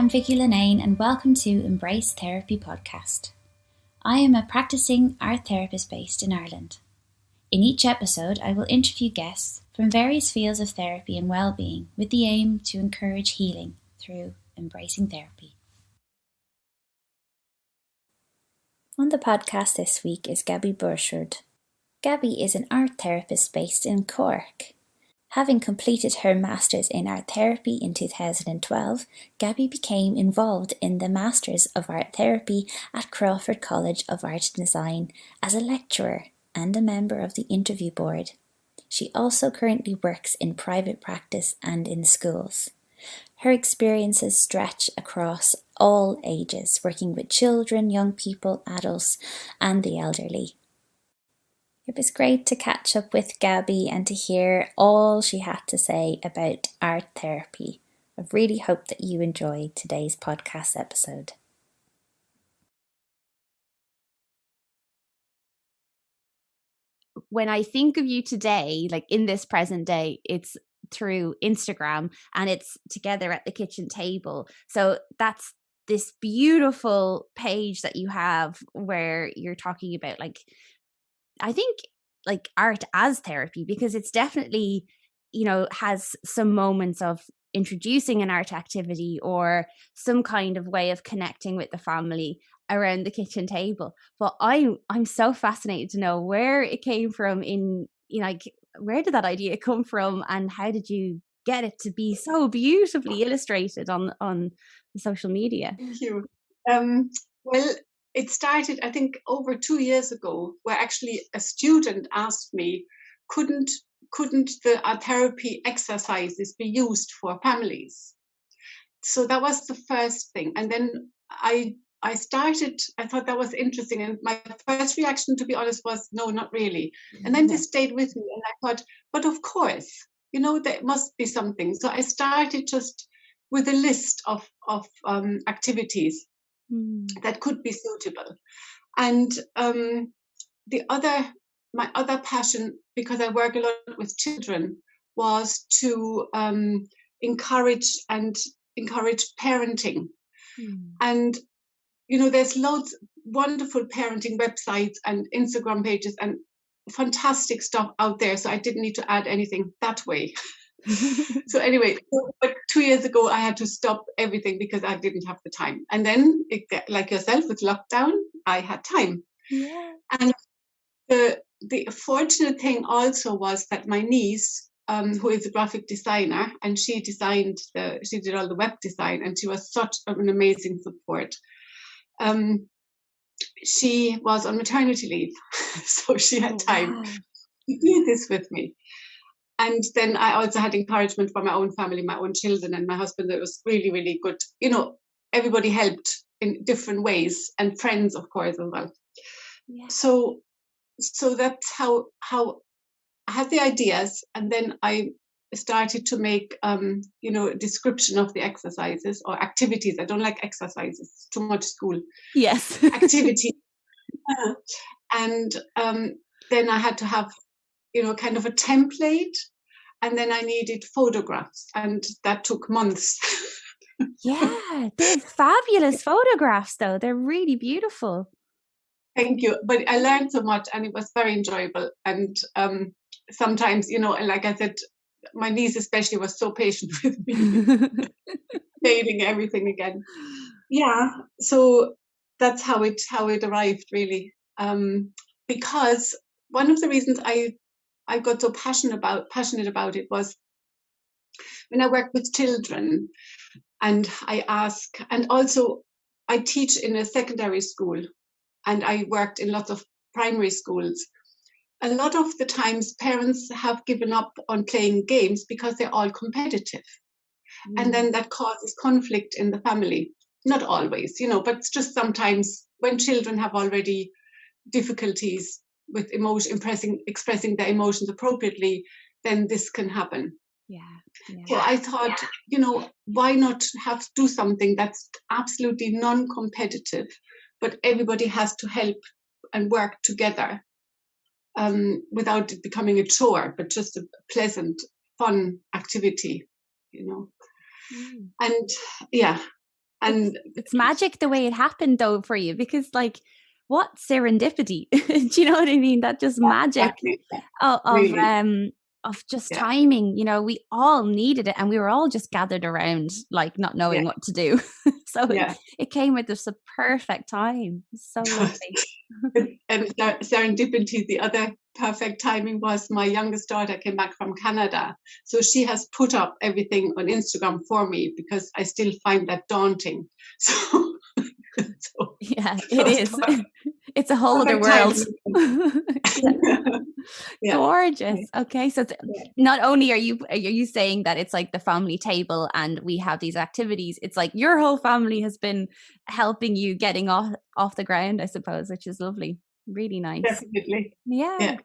I'm Vicky Linnane and welcome to Embrace Therapy podcast. I am a practicing art therapist based in Ireland. In each episode, I will interview guests from various fields of therapy and well-being with the aim to encourage healing through embracing therapy. On the podcast this week is Gabi Beuchert. Gabi is an art therapist based in Cork. Having completed her Masters in Art Therapy in 2012, Gabi became involved in the Masters of Art Therapy at Crawford College of Art and Design as a lecturer and a member of the interview board. She also currently works in private practice and in schools. Her experiences stretch across all ages, working with children, young people, adults, and the elderly. It was great to catch up with Gabi and to hear all she had to say about art therapy. I really hope that you enjoyed today's podcast episode. When I think of you today, like in this present day, it's through Instagram and it's together at the kitchen table. So that's this beautiful page that you have where you're talking about, like, I think like art as therapy, because it's definitely, has some moments of introducing an art activity or some kind of way of connecting with the family around the kitchen table. But I'm so fascinated to know where it came from where did that idea come from and how did you get it to be so beautifully illustrated on the social media? Thank you. Well, it started, I think, over 2 years ago, where actually a student asked me, couldn't the art therapy exercises be used for families? So that was the first thing. And then I thought that was interesting. And my first reaction, to be honest, was, no, not really. And then this stayed with me. And I thought, but of course, there must be something. So I started just with a list of activities that could be suitable. And my other passion, because I work a lot with children, was to encourage parenting. And there's loads wonderful parenting websites and Instagram pages and fantastic stuff out there. So I didn't need to add anything that way. So anyway, but 2 years ago, I had to stop everything because I didn't have the time. And then, like yourself, with lockdown, I had time. Yeah. And the fortunate thing also was that my niece, who is a graphic designer, and she did all the web design, and she was such an amazing support. She was on maternity leave, so she had time to do this with me. And then I also had encouragement from my own family, my own children, and my husband. It was really, really good. Everybody helped in different ways, and friends, of course, as well. Yeah. So that's how I had the ideas, and then I started to make, a description of the exercises or activities. I don't like exercises; it's too much school. Yes, activity. And then I had to have, kind of a template, and then I needed photographs, and that took months. Yeah, they're fabulous photographs, though. They're really beautiful. Thank you. But I learned so much, and it was very enjoyable. And sometimes, like I said, my niece especially was so patient with me, dating everything again. Yeah. So that's how it arrived, really. Because one of the reasons I got so passionate about it was when I work with children, and I ask, and also I teach in a secondary school, and I worked in lots of primary schools. A lot of the times parents have given up on playing games because they're all competitive. And then that causes conflict in the family. Not always, but it's just sometimes when children have already difficulties with expressing their emotions appropriately, then this can happen. Yeah. So I thought, why not do something that's absolutely non-competitive, but everybody has to help and work together, without it becoming a chore, but just a pleasant, fun activity, And yeah, And it's magic the way it happened though for you, because like, what serendipity? Do you know what I mean? That just magic exactly, of really. of just Yeah, timing. You know, we all needed it, and we were all just gathered around, like not yeah, knowing what to do. So yeah. it came at just a perfect time. So lovely. And serendipity, the other perfect timing was my youngest daughter came back from Canada. So she has put up everything on Instagram for me because I still find that daunting. So, so, Yeah, so it is. It's a whole other perfect world. timing. Yeah. Yeah. Gorgeous. Okay, so Yeah. not only are you saying that it's like the family table and we have these activities, it's like your whole family has been helping you getting off the ground, I suppose, which is lovely. Really nice. Definitely. Yeah. Yeah.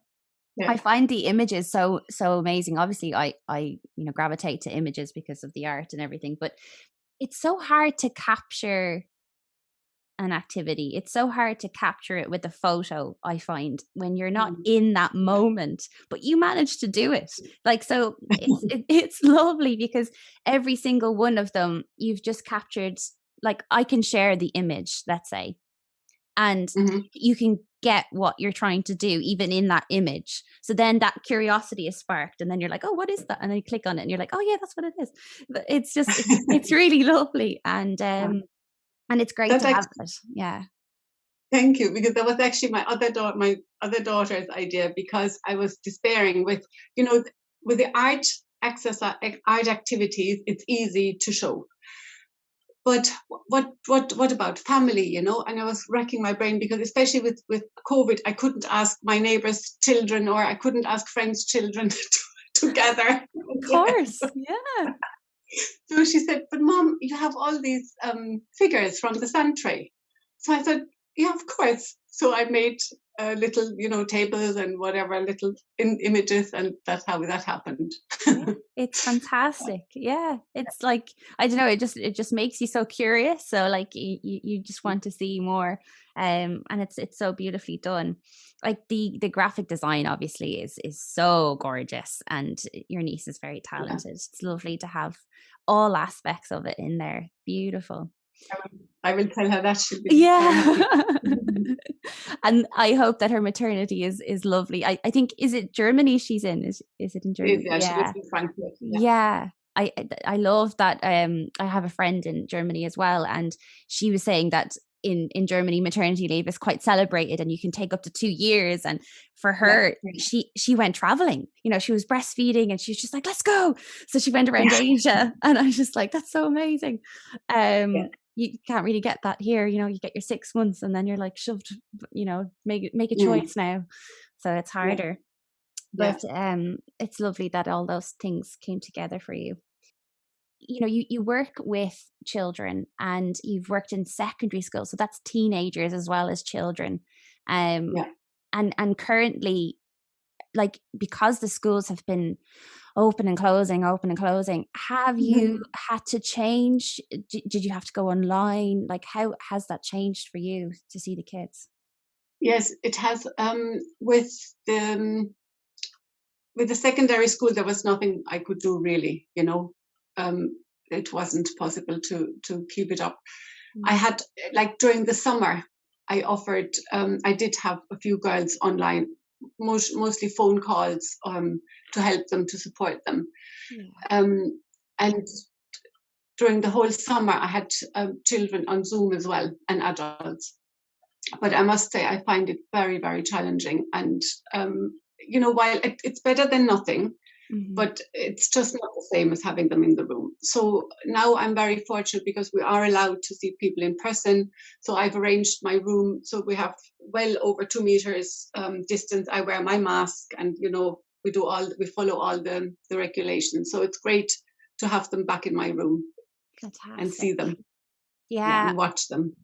Yeah. I find the images so amazing. Obviously, I gravitate to images because of the art and everything, but it's so hard to capture an activity. It's so hard to capture it with a photo, I find, when you're not Mm. in that moment, but you manage to do it. Like, so it's lovely because every single one of them, you've just captured, like, I can share the image, let's say, and Mhm. you can get what you're trying to do even in that image. So then that curiosity is sparked, and then you're like, oh, what is that? And then you click on it and you're like, oh yeah, that's what it is. But it's just it's really lovely, and it's great That to have actually, it. Yeah. thank you, because that was actually my other daughter's idea, because I was despairing with, you know, with the art activities, it's easy to show. But what about family, you know? And I was racking my brain because especially with COVID, I couldn't ask my neighbors' children or I couldn't ask friends' children together. Of course. Yeah. So she said, "But Mom, you have all these figures from the sun tray." So I said, "Yeah, of course." So I made little, you know, tables and whatever little images, and that's how that happened. Yeah. It's fantastic. Yeah. It's like, I don't know, it just makes you so curious. So like you just want to see more. And it's so beautifully done. Like the graphic design obviously is so gorgeous, and your niece is very Yeah. talented. It's lovely to have all aspects of it in there. Beautiful. I will tell her that. She'll be very Yeah. happy. And I hope that her maternity is lovely. I think, is it Germany she's in? Is it in Germany? Yeah, she lives Yeah. in Frankfurt. Yeah. Yeah. I love that. I have a friend in Germany as well, and she was saying that in Germany maternity leave is quite celebrated, and you can take up to 2 years. And for Yeah. her, she went traveling. You know, she was breastfeeding, and she was just like, let's go. So she went around Yeah. Asia, and I was just like, that's so amazing. Yeah. You can't really get that here. You know, you get your 6 months, and then you're like shoved. You know, make a Mm. choice now. So it's Yeah. harder. Yeah. But it's lovely that all those things came together for you. You know, you work with children, and you've worked in secondary school, so that's teenagers as well as children. Um, Yeah. and currently, like, because the schools have been open and closing, have you Mhm. had to change? Did you have to go online? Like, how has that changed for you to see the kids? Yes, it has. With the secondary school, there was nothing I could do really. You know, it wasn't possible to keep it up. I Mm. had, like, during the summer, I offered. I did have a few girls online, mostly phone calls, to help them, to support them. Yeah. Um, and during the whole summer, I had children on Zoom as well, and adults. But I must say, I find it very, very challenging. And you know, while it's better than nothing, Mm-hmm. but it's just not the same as having them in the room. So now I'm very fortunate because we are allowed to see people in person. So I've arranged my room so we have well over 2 meters distance. I wear my mask, and you know, we follow all the regulations. So it's great to have them back in my room and Fantastic. see them, yeah, Yeah. and watch them.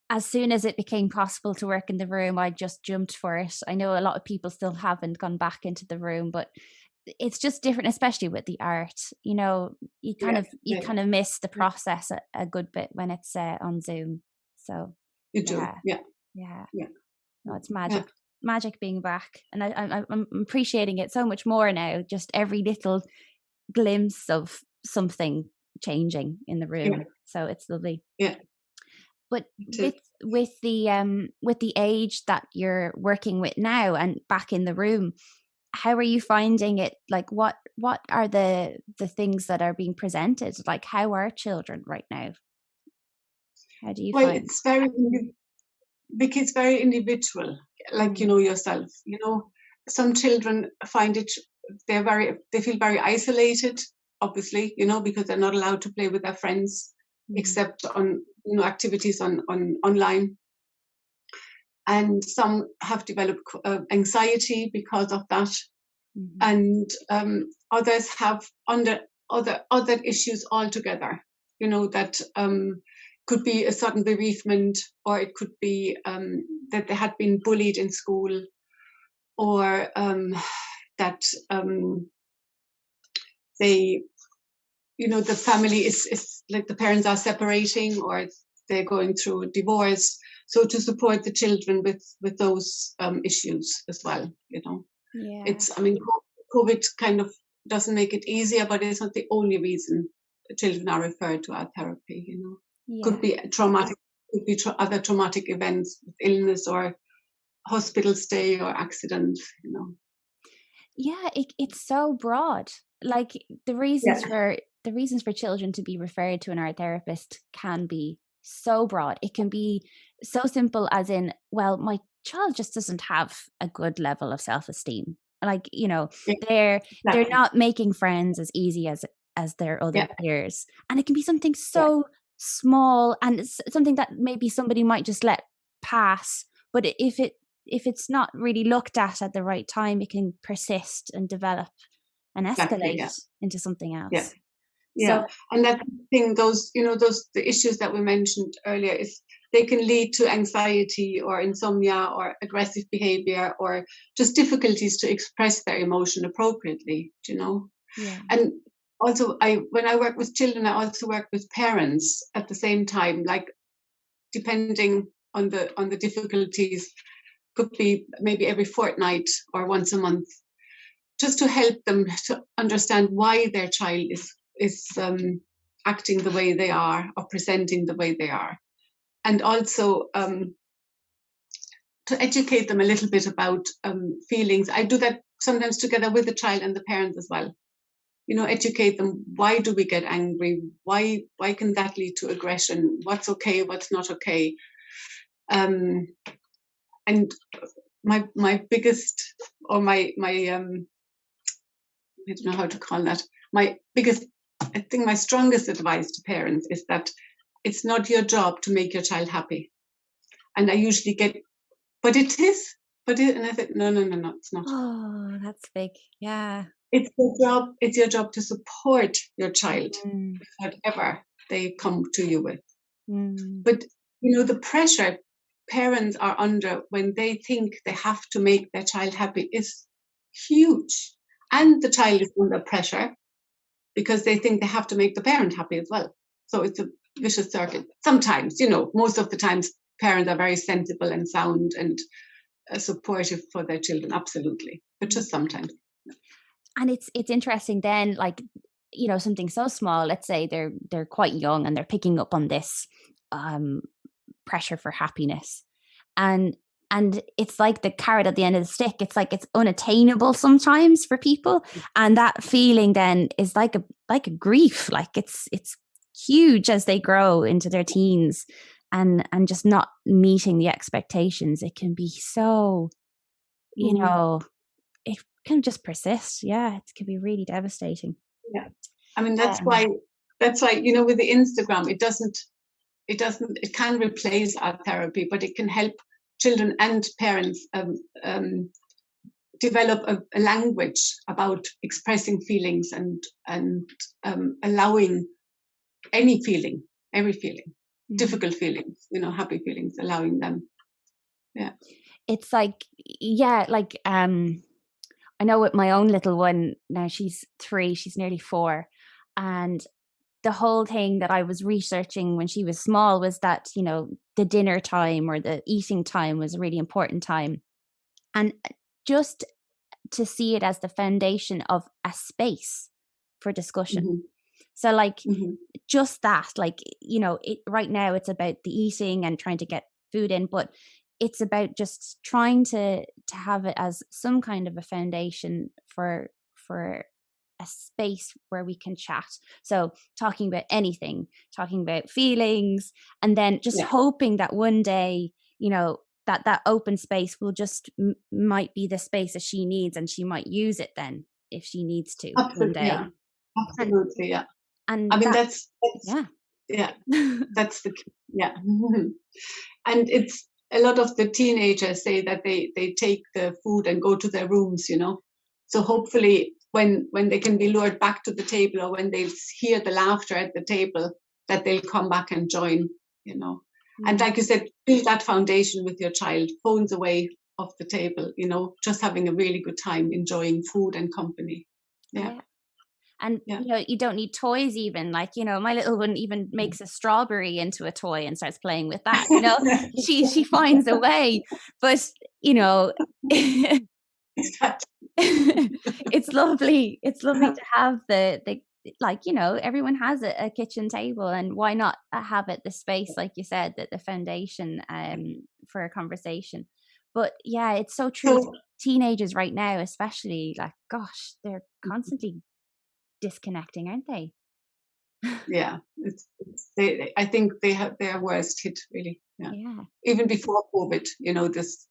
As soon as it became possible to work in the room, I just jumped for it. I know a lot of people still haven't gone back into the room, but it's just different, especially with the art. You know, you kind Yeah, of you yeah, kind of miss the yeah. process a good bit when it's on Zoom. So You do, yeah, yeah, yeah, yeah, no, it's yeah. magic being back, and I'm appreciating it so much more now. Just every little glimpse of something changing in the room. So it's lovely. Yeah. But with the age that you're working with now and back in the room, how are you finding it? Like what are the things that are being presented? Like how are children right now? How do you find? It's because very individual, like yourself. Some children find it, they feel very isolated, obviously, because they're not allowed to play with their friends except on activities on online. And some have developed anxiety because of that. And others have other issues altogether, that could be a sudden bereavement, or it could be that they had been bullied in school, or that they, the family is like the parents are separating, or they're going through a divorce. So to support the children with those issues as well, COVID kind of doesn't make it easier, but it's not the only reason children are referred to our therapy. Could be traumatic, could be other traumatic events, illness or hospital stay or accident. Yeah, it's so broad. Like the reasons for children to be referred to an art therapist can be so broad. It can be so simple as in, well, my child just doesn't have a good level of self-esteem. Like, they're not making friends as easy as their other peers. And it can be something so small, and it's something that maybe somebody might just let pass. But if it's not really looked at the right time, it can persist and develop and escalate into something else. Yeah. And that thing, the issues that we mentioned earlier, is they can lead to anxiety or insomnia or aggressive behavior or just difficulties to express their emotion appropriately, Yeah. And also, when I work with children, I also work with parents at the same time, like depending on the difficulties, could be maybe every fortnight or once a month, just to help them to understand why their child is acting the way they are or presenting the way they are. And also to educate them a little bit about feelings. I do that sometimes together with the child and the parents as well. Educate them. Why do we get angry? Why can that lead to aggression? What's okay? What's not okay? And my biggest, or my I don't know how to call that. I think my strongest advice to parents is that it's not your job to make your child happy. And I usually get, but it is. And I said, no, it's not. Oh, that's big. Yeah. It's your job to support your child, whatever they come to you with. But, the pressure parents are under when they think they have to make their child happy is huge. And the child is under pressure because they think they have to make the parent happy as well. So it's a vicious circle. Sometimes, most of the times, parents are very sensible and sound and supportive for their children, absolutely. But just sometimes. And it's interesting then, like, something so small, let's say they're quite young and they're picking up on this pressure for happiness. And it's like the carrot at the end of the stick. It's like it's unattainable sometimes for people, and that feeling then is like a grief. Like it's huge as they grow into their teens, and just not meeting the expectations. It can be so, it can just persist. Yeah, it can be really devastating. Yeah, I mean that's why with the Instagram, it can replace our therapy, but it can help children and parents develop a language about expressing feelings and allowing any feeling, every feeling, difficult feelings, happy feelings, allowing them. Yeah, it's like I know with my own little one now, she's 3, she's nearly 4, and the whole thing that I was researching when she was small was that, the dinner time or the eating time was a really important time. And just to see it as the foundation of a space for discussion. So like Mm-hmm. just that, like, you know, right now it's about the eating and trying to get food in, but it's about just trying to have it as some kind of a foundation for a space where we can chat. So talking about anything, talking about feelings, and then just hoping that one day, you know, that open space will just might be the space that she needs, and she might use it then if she needs to one Absolutely, day. yeah. Absolutely, yeah. And I mean, that, that's the key. Yeah. And it's a lot of the teenagers say that they take the food and go to their rooms, you know. So hopefully when they can be lured back to the table, or when they hear the laughter at the table, that they'll come back and join, you know. And like you said, build that foundation with your child, phones away off the table, you know, just having a really good time enjoying food and company. Yeah. And you know, you don't need toys even. Like, you know, my little one even makes a strawberry into a toy and starts playing with that. You know, she finds a way. But you know, it's lovely. It's lovely to have the like, you know, everyone has a kitchen table, and why not have it the space, like you said, that the foundation for a conversation. But yeah, it's so true. So, Teenagers right now, especially, like, gosh, they're constantly disconnecting, aren't they? yeah, I think they have their worst hit, really. Yeah. Even before COVID, you know, this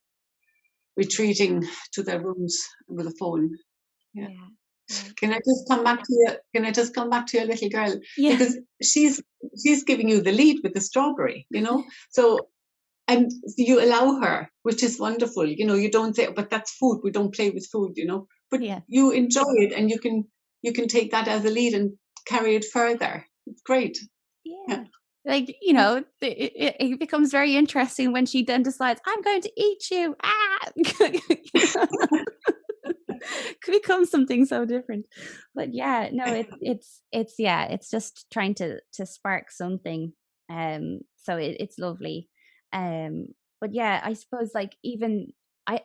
retreating to their rooms with a phone. Yeah. Can I just come back to your little girl? Because she's giving you the lead with the strawberry, you know. So, and you allow her, which is wonderful. You know, you don't say, but that's food. We don't play with food, you know. But you enjoy it, and you can take that as a lead and carry it further. It's great. Yeah. Like, you know, it becomes very interesting when she then decides, I'm going to eat you. Could become something so different. But yeah, no, it's just trying to spark something. So it's lovely. But yeah, I suppose, like, even I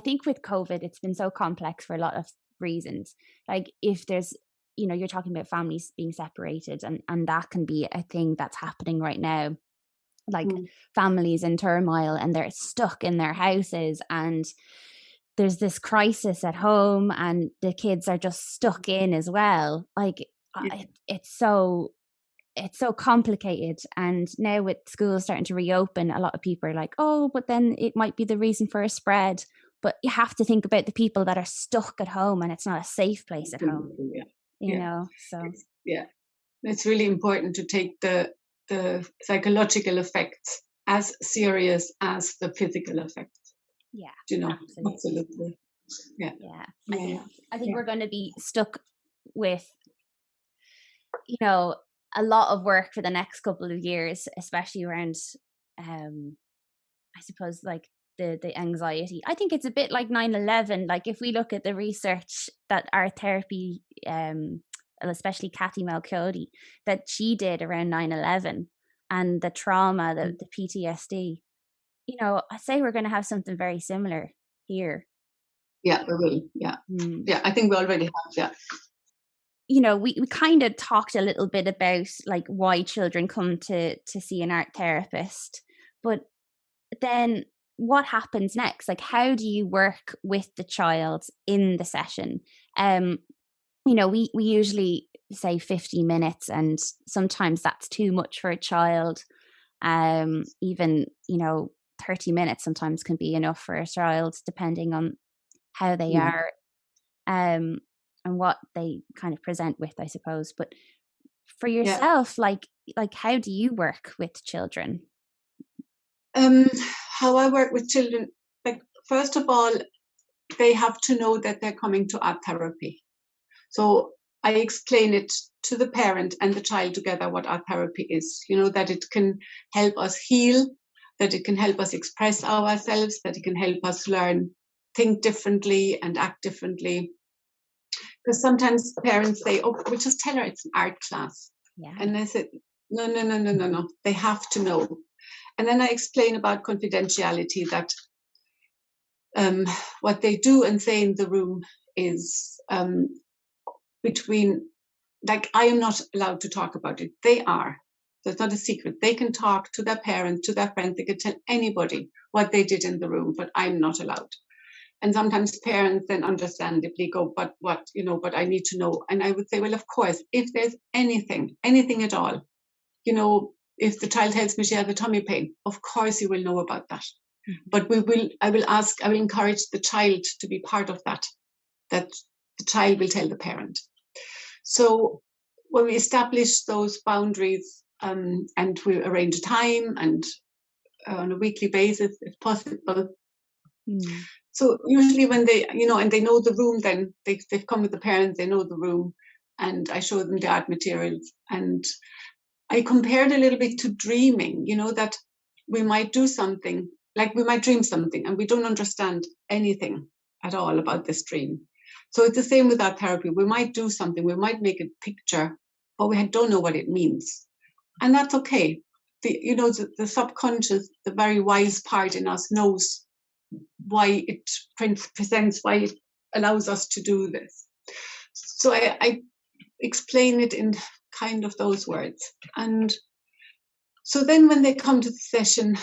think with COVID, it's been so complex for a lot of reasons. Like, if there's, you know, you're talking about families being separated, and that can be a thing that's happening right now. Like, families in turmoil, and they're stuck in their houses, and there's this crisis at home, and the kids are just stuck in as well. Like, it's so complicated. And now with schools starting to reopen, a lot of people are like, oh, but then it might be the reason for a spread. But you have to think about the people that are stuck at home, and it's not a safe place at home. You know, so it's really important to take the psychological effects as serious as the physical effects. You know, absolutely. I think we're going to be stuck with, you know, a lot of work for the next couple of years, especially around I suppose, like, the anxiety. I think it's a bit like 9/11. Like, if we look at the research that art therapy, especially Kathy Malcody, that she did around 9/11, and the trauma, the PTSD, you know, I say we're going to have something very similar here. Yeah, we will. Yeah. Yeah, I think we already have. Yeah. You know, we kind of talked a little bit about, like, why children come to see an art therapist, but then what happens next? Like, how do you work with the child in the session? You know, we usually say 50 minutes, and sometimes that's too much for a child. Even, you know, 30 minutes sometimes can be enough for a child, depending on how they are, and what they kind of present with, I suppose. But for yourself, like how do you work with children? How I work with children, like, first of all, they have to know that they're coming to art therapy. So I explain it to the parent and the child together what art therapy is, you know, that it can help us heal, that it can help us express ourselves, that it can help us learn, think differently and act differently. Because sometimes parents say, oh, we'll just tell her it's an art class. And I said, no, they have to know. And then I explain about confidentiality, that what they do and say in the room is between like, I am not allowed to talk about it. They are. So it's not a secret. They can talk to their parents, to their friends. They can tell anybody what they did in the room, but I'm not allowed. And sometimes parents then understandably go, but what, but I need to know. And I would say, well, of course, if there's anything at all, if the child tells me she has a tummy pain, of course you will know about that. Mm-hmm. But I will encourage the child to be part of that the child will tell the parent. So when we establish those boundaries, and we arrange a time and on a weekly basis, if possible. Mm. So usually when they, and they know the room, then they've come with the parents, they know the room, and I show them the art materials. And I compared a little bit to dreaming, that we might do something, like we might dream something and we don't understand anything at all about this dream. So it's the same with our therapy. We might do something, we might make a picture, but we don't know what it means. And that's okay. The subconscious, the very wise part in us knows why it presents, why it allows us to do this. So I explain it in kind of those words. And so then when they come to the session,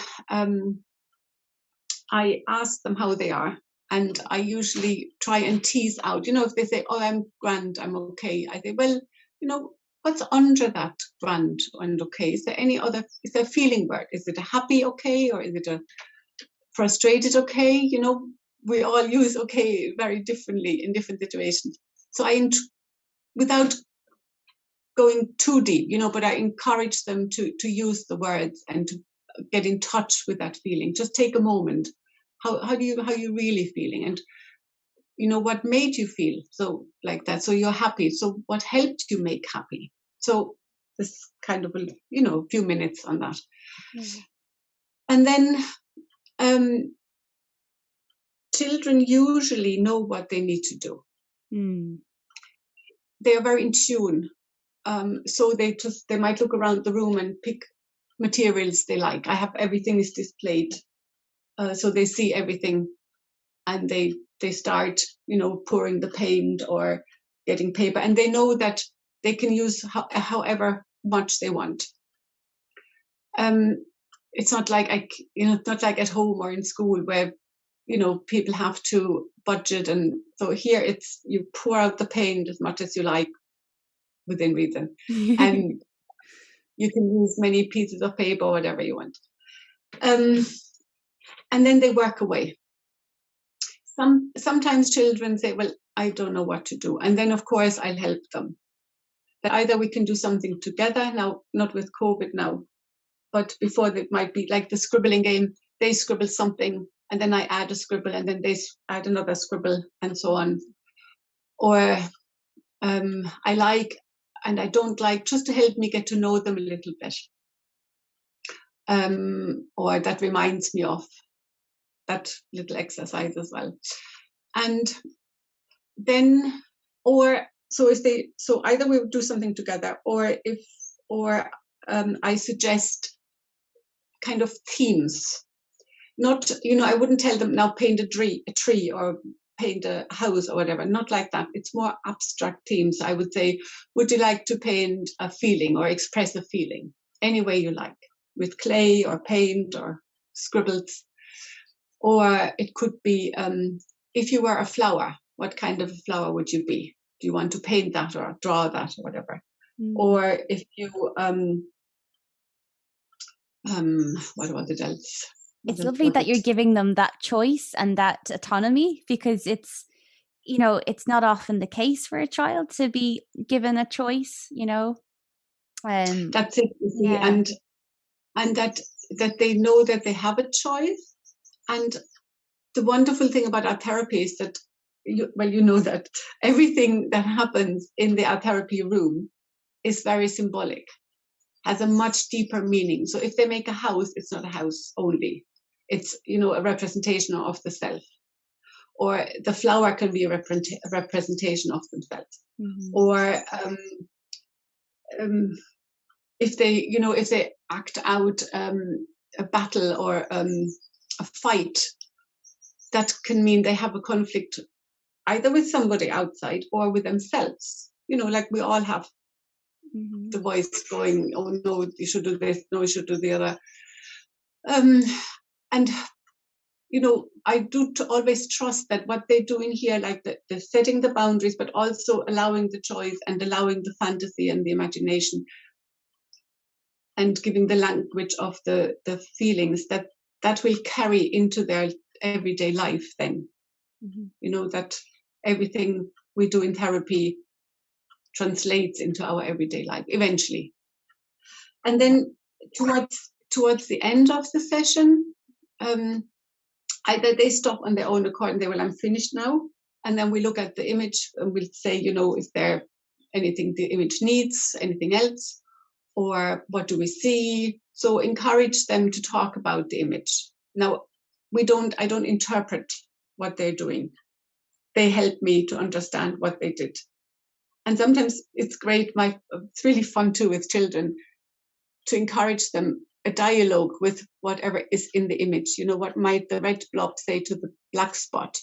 I ask them how they are. And I usually try and tease out, if they say, oh, I'm grand, I'm okay. I say, well, what's under that grand and okay? Is there a feeling word? Is it a happy okay? Or is it a frustrated okay? We all use okay very differently in different situations. So without going too deep, but I encourage them to use the words and to get in touch with that feeling. Just take a moment. How you really feeling? And what made you feel so like that? So you're happy. So what helped you make happy? So this kind of a few minutes on that. Mm-hmm. And then children usually know what they need to do. Mm. They are very in tune. So they might look around the room and pick materials they like. I have everything is displayed, so they see everything, and they start pouring the paint or getting paper, and they know that they can use however much they want. It's not like it's not like at home or in school where people have to budget, and so here it's you pour out the paint as much as you like within reason, and you can use many pieces of paper or whatever you want, and then they work away. Sometimes children say, well, I don't know what to do, and then of course I'll help them. That either we can do something together now, not with COVID now, but before it might be like the scribbling game. They scribble something and then I add a scribble and then they add another scribble and so on. Or I like and I don't like, just to help me get to know them a little bit. Or that reminds me of that little exercise as well. And then, so either we would do something together, or I suggest kind of themes. Not, I wouldn't tell them now paint a tree or paint a house or whatever. Not like that. It's more abstract themes. I would say, would you like to paint a feeling or express a feeling any way you like, with clay or paint or scribbles? Or it could be, if you were a flower, what kind of a flower would you be? Do you want to paint that or draw that or whatever? Mm. Or if you, what was it else? It's lovely that you're giving them that choice and that autonomy, because it's, it's not often the case for a child to be given a choice, That's it, you see, yeah. And that they know that they have a choice. And the wonderful thing about art therapy is that, that everything that happens in the art therapy room is very symbolic, has a much deeper meaning. So if they make a house, it's not a house only. It's, a representation of the self. Or the flower can be a representation of themselves. Mm-hmm. Or if they act out a battle or a fight, that can mean they have a conflict either with somebody outside or with themselves. Like we all have the voice going, oh no, you should do this, no, you should do the other. And I do always trust that what they're doing here, like the setting the boundaries, but also allowing the choice and allowing the fantasy and the imagination, and giving the language of the feelings that will carry into their everyday life then. That everything we do in therapy translates into our everyday life eventually. And then towards the end of the session, either they stop on their own accord and they will, I'm finished now. And then we look at the image and we'll say, is there anything the image needs, anything else? Or what do we see? So encourage them to talk about the image. Now, I don't interpret what they're doing. They help me to understand what they did. And sometimes it's great, it's really fun too with children to encourage them a dialogue with whatever is in the image. What might the red blob say to the black spot?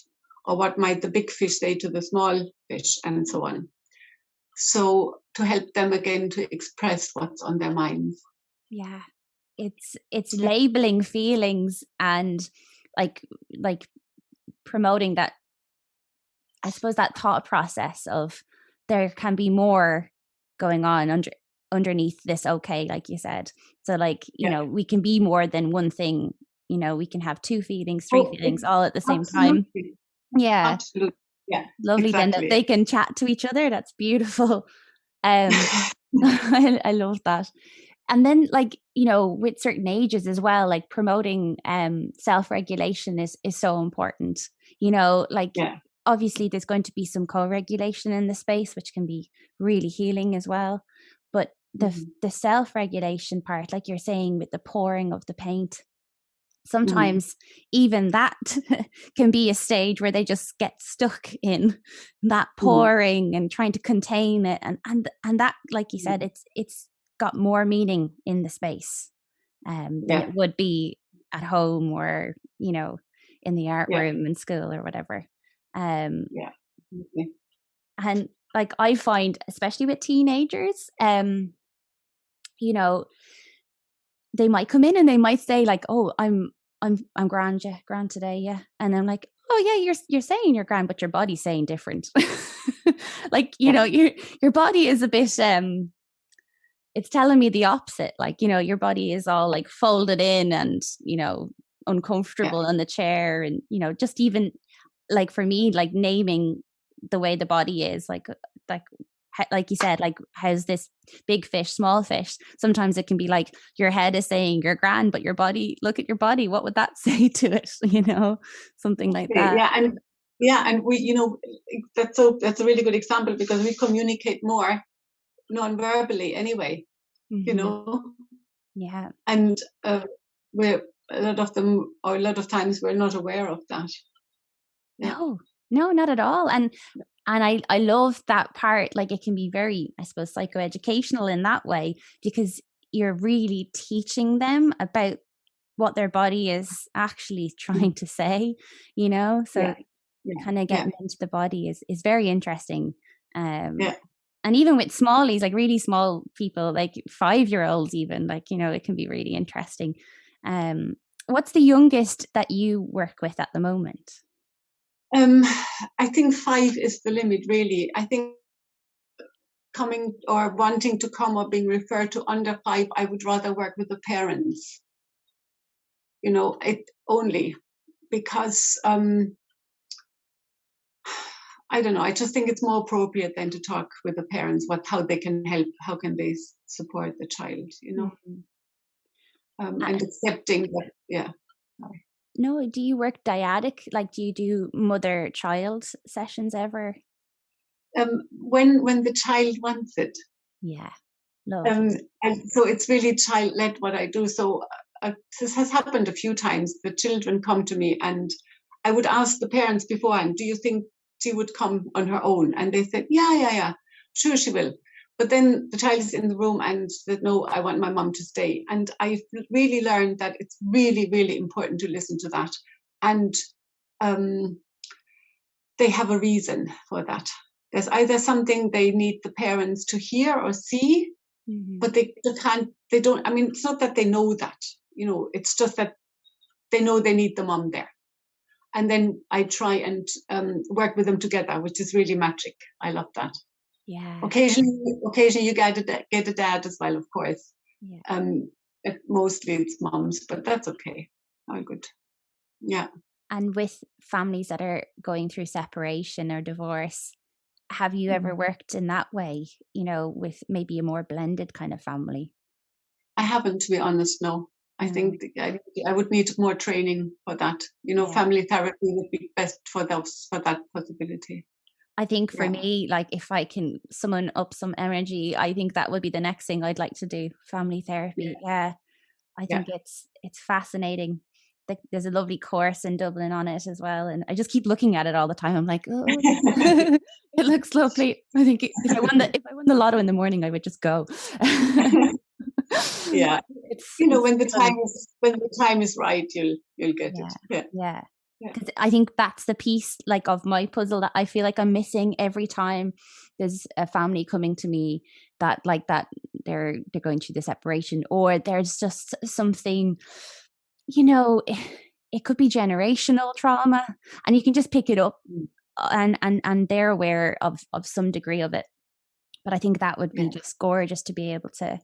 Or what might the big fish say to the small fish, and so on. So to help them again to express what's on their minds. Yeah, it's labeling feelings and like promoting that, I suppose, that thought process of there can be more going on underneath this, okay, like you said. So we can be more than one thing. We can have two feelings, three feelings all at the same time. Yeah, absolutely. Yeah, lovely. Exactly. Then that they can chat to each other. That's beautiful. I love that. And then with certain ages as well, like promoting self-regulation is so important. Obviously there's going to be some co-regulation in the space, which can be really healing as well. But the self-regulation part, like you're saying, with the pouring of the paint, sometimes even that can be a stage where they just get stuck in that pouring and trying to contain it. And that, like you said, it's got more meaning in the space than it would be at home or, in the art room in school or whatever. And I find, especially with teenagers, they might come in and they might say oh, I'm grand, grand today, and I'm like, oh yeah, you're saying you're grand, but your body's saying different. Your body is a bit it's telling me the opposite. Your body is all folded in and uncomfortable on the chair, and just even for me, naming the way the body is, like you said, how's this big fish, small fish? Sometimes it can be your head is saying you're grand, but your body, look at your body, what would that say to it? Something like that. And we, that's a really good example, because we communicate more non-verbally anyway. Yeah. And we're a lot of times we're not aware of that. No, not at all. And I love that part. It can be very, I suppose, psychoeducational in that way, because you're really teaching them about what their body is actually trying to say, so kind of getting into the body is very interesting. And even with smallies, really small people, 5-year-olds even, it can be really interesting. What's the youngest that you work with at the moment? I think 5 is the limit, really. I think coming or wanting to come or being referred to under 5, I would rather work with the parents. It only because I don't know. I just think it's more appropriate than to talk with the parents how they can help, how can they support the child, and accepting that. Yeah. Sorry. No, do you work dyadic? Do you do mother-child sessions ever? When the child wants it. Yeah. And so it's really child-led what I do. So this has happened a few times. The children come to me and I would ask the parents beforehand, do you think she would come on her own? And they said, yeah, sure she will. But then the child is in the room and said, no, I want my mom to stay. And I've really learned that it's really, really important to listen to that. And they have a reason for that. There's either something they need the parents to hear or see, but they can't, they don't, I mean, it's not that they know that, it's just that they know they need the mom there. And then I try and work with them together, which is really magic. I love that. Yeah. Occasionally you get a dad as well, of course. Yeah. Mostly it's moms, but that's okay. All good. Yeah. And with families that are going through separation or divorce, have you ever worked in that way, with maybe a more blended kind of family? I haven't, to be honest, no. I think I would need more training for that. Family therapy would be best for that possibility. I think for me, like if I can summon up some energy, I think that would be the next thing I'd like to do, family therapy. Yeah. I think it's fascinating. There's a lovely course in Dublin on it as well. And I just keep looking at it all the time. I'm like, oh, it looks lovely. I think if I won the lotto in the morning, I would just go. Yeah. When the time is right, you'll get it. Yeah. Because I think that's the piece of my puzzle that I feel like I'm missing every time there's a family coming to me that they're going through the separation, or there's just something, it could be generational trauma, and you can just pick it up and they're aware of some degree of it. But I think that would be just gorgeous to be able to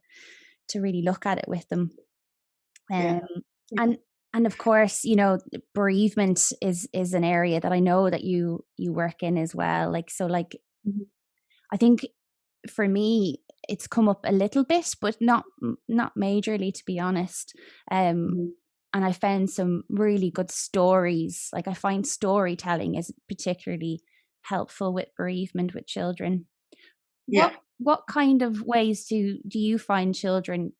really look at it with them. And of course, bereavement is an area that I know that you work in as well. I think for me, it's come up a little bit, but not majorly, to be honest. And I found some really good stories. I find storytelling is particularly helpful with bereavement with children. Yeah. What kind of ways do you find children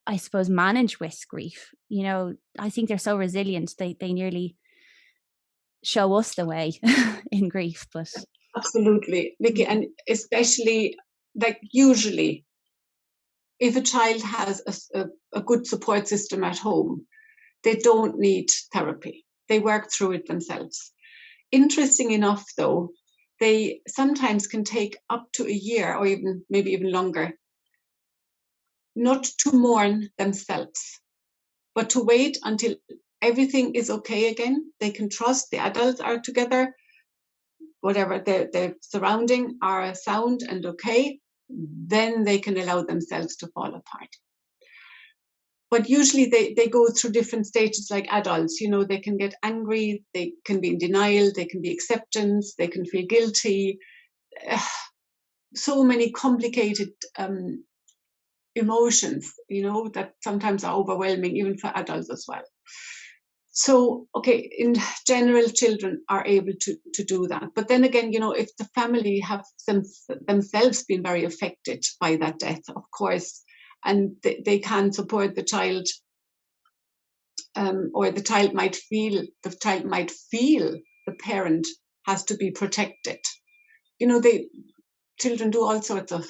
I suppose manage with grief? I think they're so resilient. They nearly show us the way in grief. But absolutely, Vicky, and especially usually, if a child has a good support system at home, they don't need therapy. They work through it themselves. Interesting enough, though, they sometimes can take up to a year or maybe even longer not to mourn themselves, but to wait until everything is okay again. They can trust the adults are together, whatever their surrounding are sound and okay, then they can allow themselves to fall apart. But usually they go through different stages like adults. They can get angry, they can be in denial, they can be acceptance, they can feel guilty. So many complicated emotions, that sometimes are overwhelming even for adults as well. So, okay, in general, children are able to do that. But then again, if the family have themselves been very affected by that death, of course, and they can support the child, or the child might feel the parent has to be protected. Children do all sorts of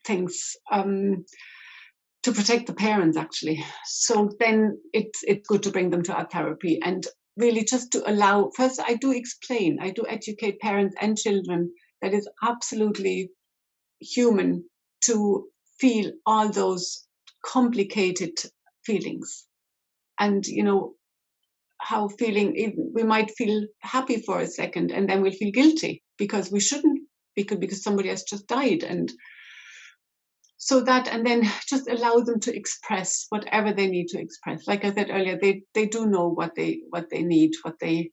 things to protect the parents, actually. So then it's good to bring them to art therapy and really just to allow. First, I do educate parents and children that it's absolutely human to feel all those complicated feelings, and how we might feel happy for a second and then we'll feel guilty because we shouldn't, because somebody has just died. And so that, and then just allow them to express whatever they need to express. Like I said earlier, they do know what they need, what they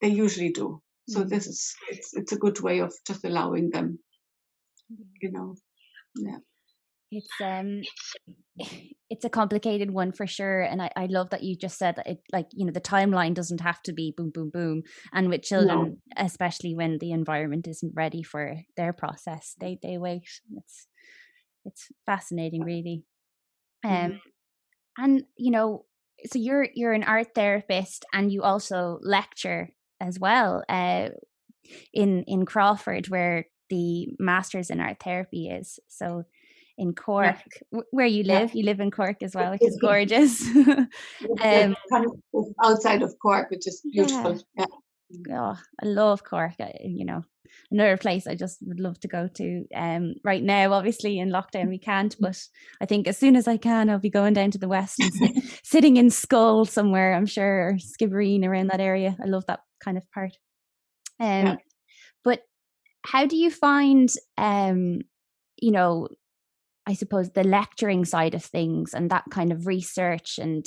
usually do. So this is it's a good way of just allowing them, Yeah. It's a complicated one for sure, and I love that you just said that it, the timeline doesn't have to be boom boom boom, and with children, especially when the environment isn't ready for their process, they wait. It's fascinating, really. And so you're an art therapist and you also lecture as well in Crawford, where the Masters in Art Therapy is. So in Cork, where you live in Cork as well, which is gorgeous. Outside of Cork, which is beautiful. Oh, I love Cork. Another place I just would love to go to. Right now, obviously in lockdown we can't, but I think as soon as I can, I'll be going down to the west and sitting in Skull somewhere, I'm sure, or Skibbereen, around that area. I love that kind of part. But how do you find, I suppose the lecturing side of things and that kind of research, and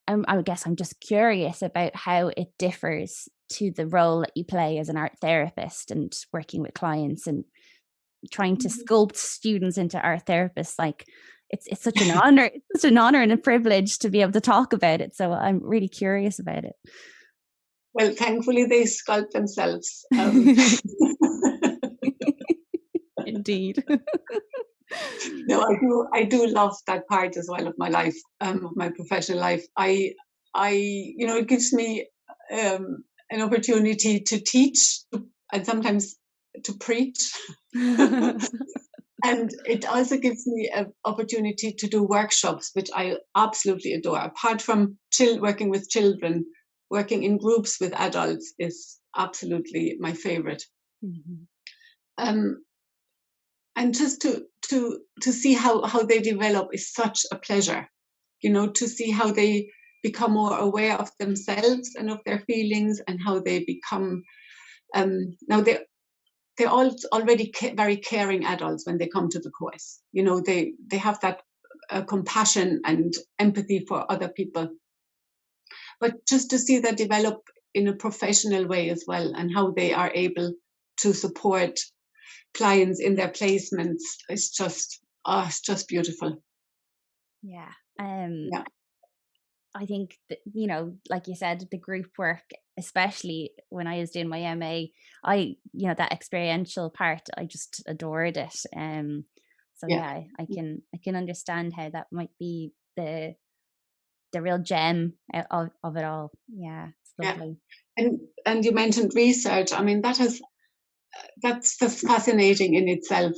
I guess I'm just curious about how it differs to the role that you play as an art therapist and working with clients and trying to sculpt students into art therapists. Like it's such an honor, it's such an honor and a privilege to be able to talk about it. So I'm really curious about it. Well, thankfully they sculpt themselves. Indeed. No, I do love that part as well of my life, of my professional life. It gives me an opportunity to teach and sometimes to preach. And it also gives me an opportunity to do workshops, which I absolutely adore. Apart from working with children, working in groups with adults is absolutely my favorite. And just to see how they develop is such a pleasure, to see how they become more aware of themselves and of their feelings, and how they become now they're all already very caring adults when they come to the course. They have that compassion and empathy for other people, but just to see that develop in a professional way as well, and how they are able to support clients in their placements, it's just beautiful. I think that, like you said, the group work, especially when I was doing my MA, that experiential part, I just adored it. I can understand how that might be the real gem of it all. Yeah, it's lovely. And you mentioned research. I mean, that's fascinating in itself,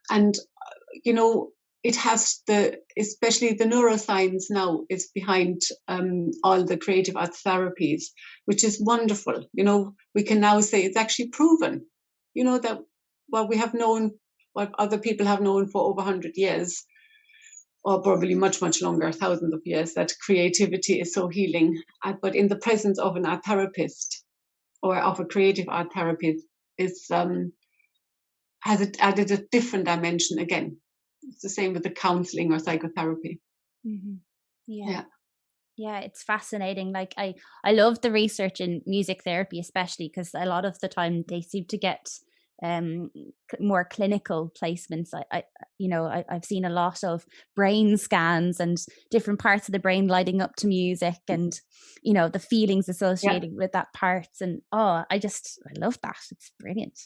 and it has especially the neuroscience now is behind all the creative arts therapies, which is wonderful. We can now say it's actually proven, that what other people have known for over 100 years, or probably much, much longer, thousands of years, that creativity is so healing. But in the presence of an art therapist or of a creative art therapist, has it added a different dimension again. It's the same with the counseling or psychotherapy. Yeah, it's fascinating. Like I love the research in music therapy, especially because a lot of the time they seem to get more clinical placements. I've seen a lot of brain scans and different parts of the brain lighting up to music, and the feelings associated with that parts. And I love that. It's brilliant.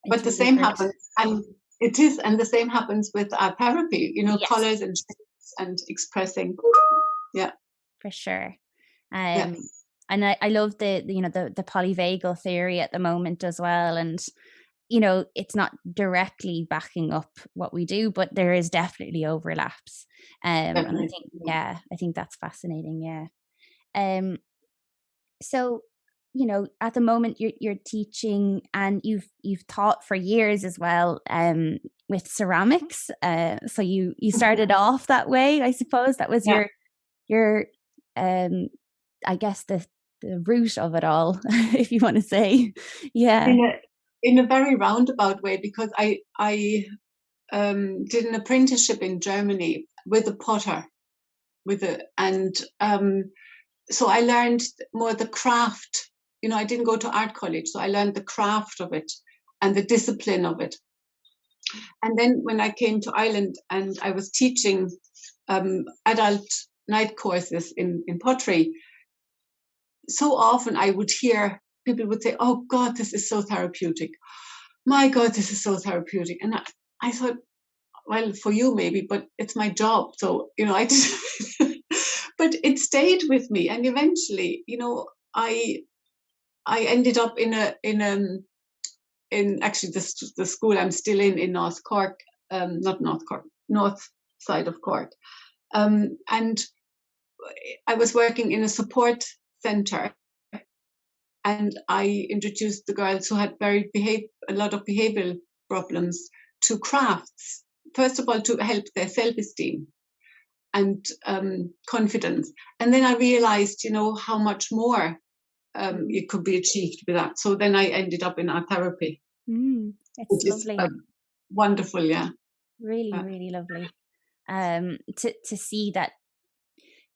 But the same happens, and the same happens with therapy. Colors and shapes and expressing. Yeah, for sure. And I love the polyvagal theory at the moment as well. And it's not directly backing up what we do, but there is definitely overlaps. And I think that's fascinating. So at the moment you're teaching, and you've taught for years as well with ceramics. So you started off that way, I suppose. That was your I guess the root of it all, if you want to say. In a very roundabout way, because I did an apprenticeship in Germany with a potter, so I learned more the craft. I didn't go to art college, so I learned the craft of it and the discipline of it. And then when I came to Ireland and I was teaching adult night courses in pottery, so often I would hear people would say, "Oh God, this is so therapeutic. My God, this is so therapeutic." And I thought, well, for you maybe, but it's my job. So, I did, but it stayed with me. And eventually, I ended up in actually the school I'm still in North Cork, not North Cork, north side of Cork. And I was working in a support center, and I introduced the girls who had a lot of behavioral problems to crafts. First of all, to help their self-esteem and confidence. And then I realized, how much more it could be achieved with that. So then I ended up in art therapy. It's lovely. Wonderful, yeah. Really, really lovely. To see that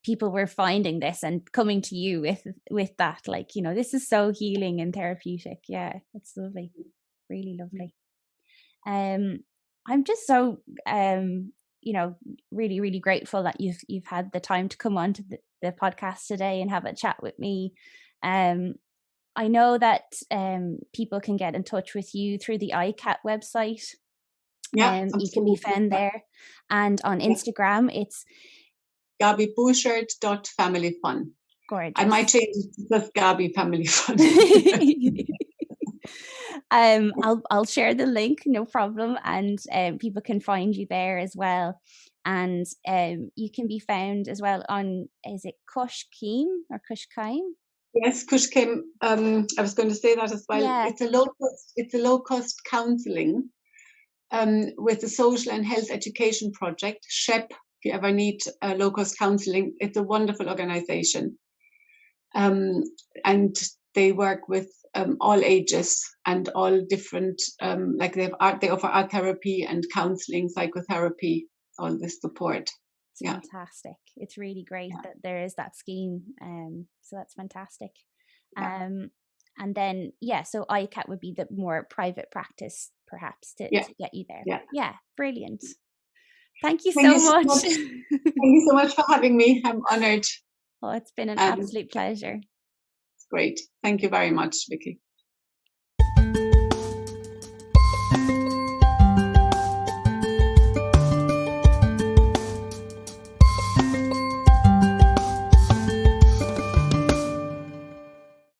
people were finding this and coming to you with that, like, this is so healing and therapeutic. Yeah, it's lovely. Really lovely. I'm just so really, really grateful that you've had the time to come on to the podcast today and have a chat with me. I know that people can get in touch with you through the ICAT website. Yeah, you can be found there, and on Instagram it's Gabi Beuchert.familyfun. Gorgeous. I might change it to just Gabi Family Fun. I'll share the link, no problem, and people can find you there as well. And you can be found as well on, is it Kushkeem or Kushkeim? Yes, Kushkeem. I was going to say that as well. Yeah. It's a low-cost counselling with the Social and Health Education Project, SHEP. If you ever need low-cost counselling, it's a wonderful organisation, and they work with all ages and all different. Like they offer art therapy and counselling, psychotherapy, all this support. It's fantastic. It's really great that there is that scheme. So that's fantastic. And then, so ICAT would be the more private practice, perhaps, to get you there. Yeah, brilliant. Thank you so much. Thank you so much for having me. I'm honoured. Oh, it's been an absolute pleasure. Great. Thank you very much, Vicky.